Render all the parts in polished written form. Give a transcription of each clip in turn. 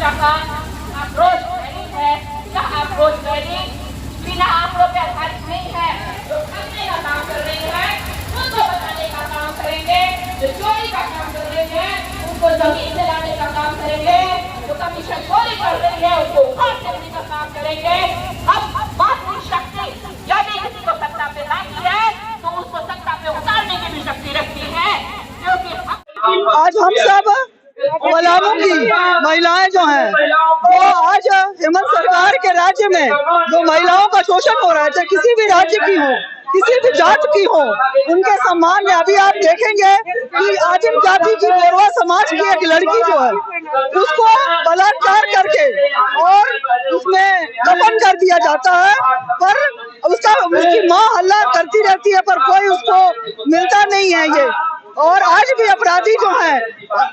का काम आप रोज दैनिक है या आप रोज दैनिक बिना आंकड़ों पे आधारित नहीं है, जो करने का काम कर रहे हैं उनको बताने का काम करेंगे, जो चोरी का काम कर रहे हैं उनको जमीन दिलाने का काम करेंगे, जो कमीशन चोरी कर रही है उनको उखाड़ देने का काम करेंगे। अब बात की शक्ति यदि किसी को सत्ता पे लानी है तो उसको सत्ता पे उतारने की भी शक्ति रखती है, क्योंकि आज हम सब पलामू की महिलाएं जो हैं वो आज हेमंत सरकार के राज्य में जो महिलाओं का शोषण हो रहा है, चाहे किसी भी राज्य की हो, किसी भी जात की हो, उनके सम्मान में अभी आप देखेंगे कि आदिम जाति की गोरवा समाज की एक लड़की जो है उसको बलात्कार करके और उसमें दफन कर दिया जाता है, पर उसकी माँ हल्ला करती रहती है पर कोई उसको मिलता नहीं है ये। और आज भी अपराधी जो है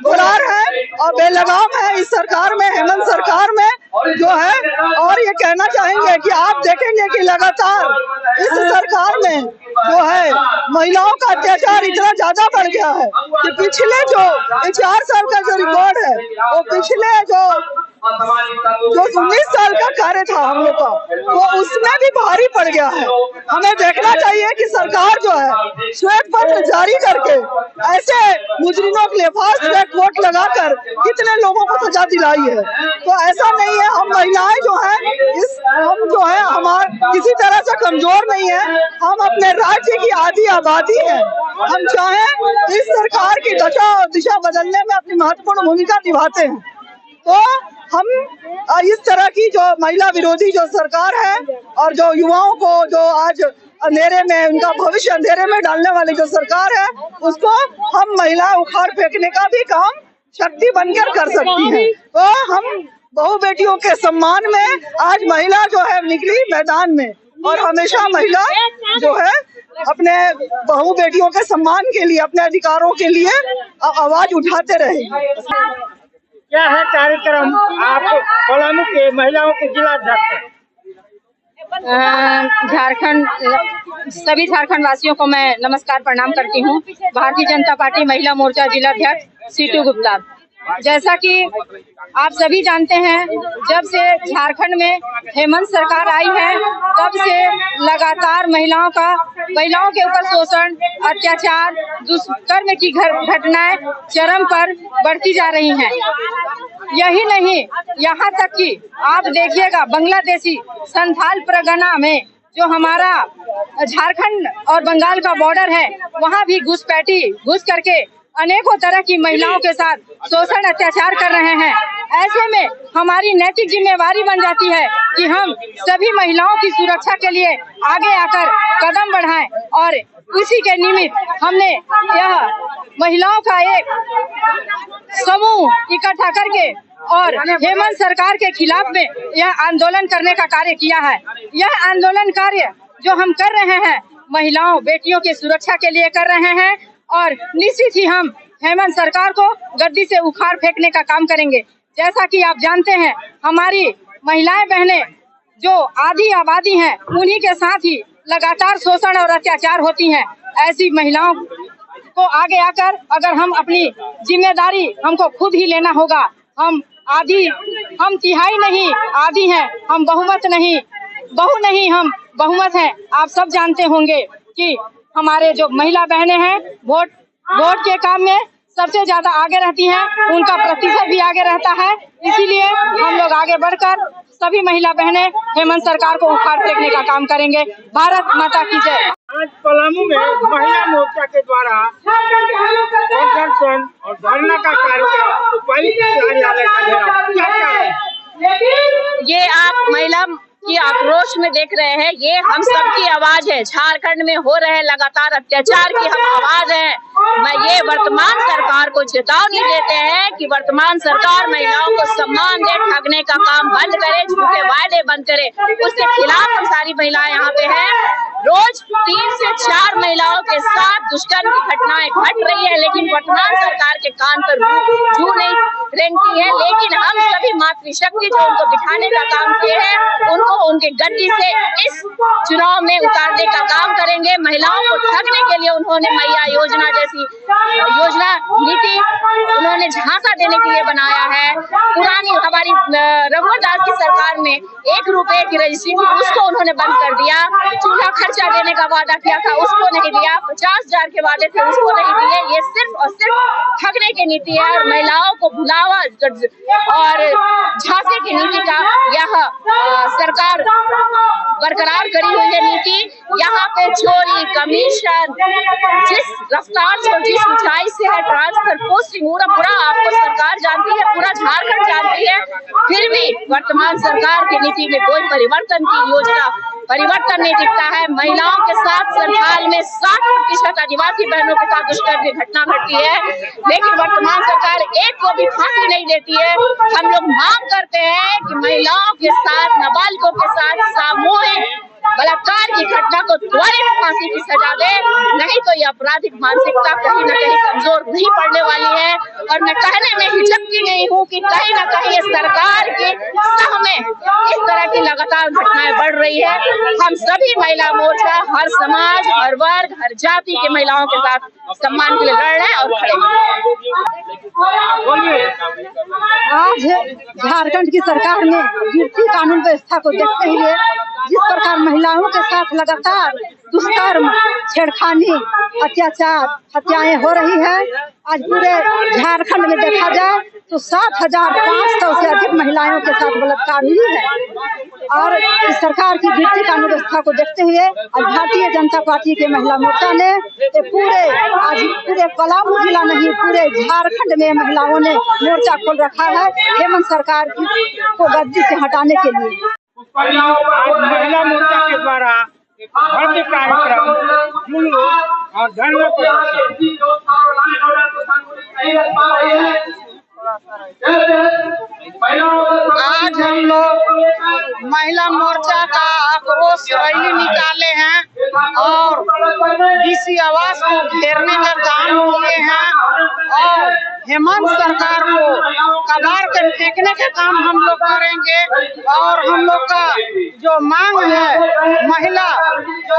फरार है और बेलगाम है इस सरकार में, हेमंत सरकार में जो है। और ये कहना चाहेंगे कि आप देखेंगे कि लगातार इस सरकार में जो है महिलाओं का अत्याचार इतना ज्यादा बढ़ गया है कि पिछले जो 4 साल का जो रिकॉर्ड है वो पिछले जो 19 साल का कार्य था हम लोग का वो उसमें भी भारी पड़ गया है। हमें देखना चाहिए कि सरकार जो है श्वेत पत्र जारी करके ऐसे मुजरिमों के लिए फास्ट ट्रैक कोर्ट लगाकर कितने लोगों को सजा दिलाई है। तो ऐसा नहीं है, हम महिलाएं जो हैं हम जो है हमारे किसी तरह से कमजोर नहीं है, हम अपने राज्य की आधी आबादी है। हम चाहें इस सरकार की दशा और दिशा बदलने में अपनी महत्वपूर्ण भूमिका निभाते हैं। तो हम इस तरह की जो महिला विरोधी जो सरकार है और जो युवाओं को जो आज अंधेरे में उनका भविष्य अंधेरे में डालने वाली जो सरकार है उसको हम महिला उखाड़ फेंकने का भी काम शक्ति बनकर कर सकती है। तो हम बहु बेटियों के सम्मान में आज महिला जो है निकली मैदान में और हमेशा महिला जो है अपने बहु बेटियों के सम्मान के लिए, अपने अधिकारों के लिए आवाज उठाते रहेगी। क्या है कार्यक्रम आप पलामू के महिलाओं के जिला अध्यक्ष? सभी झारखंड वासियों को मैं नमस्कार प्रणाम करती हूँ। भारतीय जनता पार्टी महिला मोर्चा जिला अध्यक्ष सीटू गुप्ता। जैसा कि आप सभी जानते हैं, जब से झारखंड में हेमंत सरकार आई है तब से लगातार महिलाओं के ऊपर शोषण, अत्याचार, दुष्कर्म की घटनाएं चरम पर बढ़ती जा रही हैं। यही नहीं, यहाँ तक कि आप देखिएगा बांग्लादेशी संथाल परगना में जो हमारा झारखंड और बंगाल का बॉर्डर है वहाँ भी घुस करके अनेकों तरह की महिलाओं के साथ शोषण अत्याचार कर रहे हैं। ऐसे में हमारी नैतिक जिम्मेवारी बन जाती है कि हम सभी महिलाओं की सुरक्षा के लिए आगे आकर कदम बढ़ाएं और उसी के निमित्त हमने यह महिलाओं का एक समूह इकट्ठा करके और हेमंत सरकार के खिलाफ में यह आंदोलन करने का कार्य किया है। यह आंदोलन कार्य जो हम कर रहे हैं महिलाओं बेटियों की सुरक्षा के लिए कर रहे हैं और निश्चित ही हम हेमंत सरकार को गद्दी से उखाड़ फेंकने का काम करेंगे। जैसा कि आप जानते हैं, हमारी महिलाएं बहनें जो आधी आबादी हैं उन्हीं के साथ ही लगातार शोषण और अत्याचार होती हैं। ऐसी महिलाओं को आगे आकर अगर हम अपनी जिम्मेदारी हमको खुद ही लेना होगा। हम तिहाई नहीं आधी हैं, हम बहुमत नहीं, बहु नहीं, हम बहुमत हैं। आप सब जानते होंगे कि हमारे जो महिला बहनें हैं वोट के काम में सबसे ज्यादा आगे रहती हैं, उनका प्रतिशत भी आगे रहता है। इसीलिए हम लोग आगे बढ़कर सभी महिला बहनें हेमंत सरकार को उखाड़ फेंकने का काम करेंगे। भारत माता की जय। आज पलामू में महिला मोर्चा के द्वारा प्रदर्शन और धरना का कार्यक्रम उपायुक्त कार्यालय का घेराव, क्या है? ये आप महिला की आक्रोश में देख रहे हैं, ये हम सबकी आवाज है। झारखंड में हो रहे लगातार अत्याचार की हम आवाज है। मैं ये वर्तमान सरकार को चेतावनी देते हैं कि वर्तमान सरकार महिलाओं को सम्मान दे, ठगने का काम बंद करे, झूठे वायदे बंद करे। उसके खिलाफ हम सारी महिलाएं यहाँ पे हैं। रोज 3 से 4 महिलाओं के साथ दुष्कर्म की घटनाएं घट रही है, लेकिन वर्तमान सरकार के कान पर जू नहीं रैंक की है, लेकिन हम सभी मातृशक्ति जो उनको बिठाने का काम किए हैं उनको उनके गद्दी से इस चुनाव में उतारने का काम करेंगे। महिलाओं को ठगने के लिए उन्होंने मैया योजना जैसी योजना नीति उन्होंने झांसा देने के लिए बनाया है। पुरानी हमारी रघुवर दास की सरकार में 1 रुपए की रजिस्ट्री थी, उसको उन्होंने बंद कर दिया। चूल्हा खर्चा देने का वादा किया था, उसको नहीं दिया। 50,000 के वादे थे, उसको नहीं दिए। ये सिर्फ और सिर्फ ठगने की नीति है और महिलाओं को भुलावा और झांसे की नीति का यह सरकार बरकरार करी हुई है नीति। यहाँ पे चोरी, कमीशन जिस रफ्तार से, जिस ऊंचाई से है, ट्रांसफर, पोस्टिंग पूरा आपको सरकार जानती है, पूरा झारखंड जानती है। फिर भी वर्तमान सरकार की नीति में कोई परिवर्तन की योजना परिवर्तन नहीं दिखता है। महिलाओं के साथ संथाल में 60% आदिवासी बहनों के साथ दुष्कर्म की घटना घटती है, लेकिन वर्तमान सरकार एक को भी फांसी नहीं देती है। हम लोग मांग करते हैं कि महिलाओं के साथ, नाबालिगों के साथ सामूहिक बलात्कार की घटना को त्वरित फांसी की सजा दे, नहीं तो ये आपराधिक मानसिकता कहीं न कहीं कमजोर नहीं पड़ने वाली है। और मैं कहने में हिचकती नहीं हूँ कि कहीं न कहीं सरकार के सह में इस तरह की लगातार घटनाएं बढ़ रही है। हम सभी महिला मोर्चा हर समाज, हर वर्ग, हर जाति के महिलाओं के साथ सम्मान के लिए लड़ रहे हैं और खड़े हैं। आज झारखंड की सरकार ने गिरती कानून व्यवस्था को देखते हुए जिस प्रकार महिलाओं के साथ लगातार दुष्कर्म, छेड़खानी, अत्याचार, हत्याएं हो रही है, आज पूरे झारखंड में देखा जाए तो 7,500 से अधिक महिलाओं के साथ बलात्कार हुई है। और इस सरकार की गिरती कानून व्यवस्था को देखते हुए आज भारतीय जनता पार्टी के महिला मोर्चा ने पूरे पलामू जिला नहीं, पूरे झारखंड में महिलाओं ने मोर्चा खोल रखा है हेमंत सरकार को गद्दी से हटाने के लिए। आज महिला मोर्चा के द्वारा एक भव्य कार्यक्रम जुलूस और धरना आज हम लोग महिला मोर्चा का आक्रोश रैली निकाले हैं और डीसी आवास को घेरने का काम किए हैं और हेमंत सरकार को कबाड़ के फेंकने का काम हम लोग करेंगे। और हम लोग का जो मांग है, महिला जो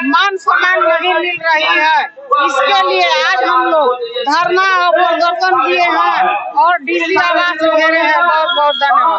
मान सम्मान नहीं मिल रही है, इसके लिए आज हम लोग धरना और प्रदर्शन किए हैं और डीसी आवास घेरे हैं। बहुत बहुत धन्यवाद।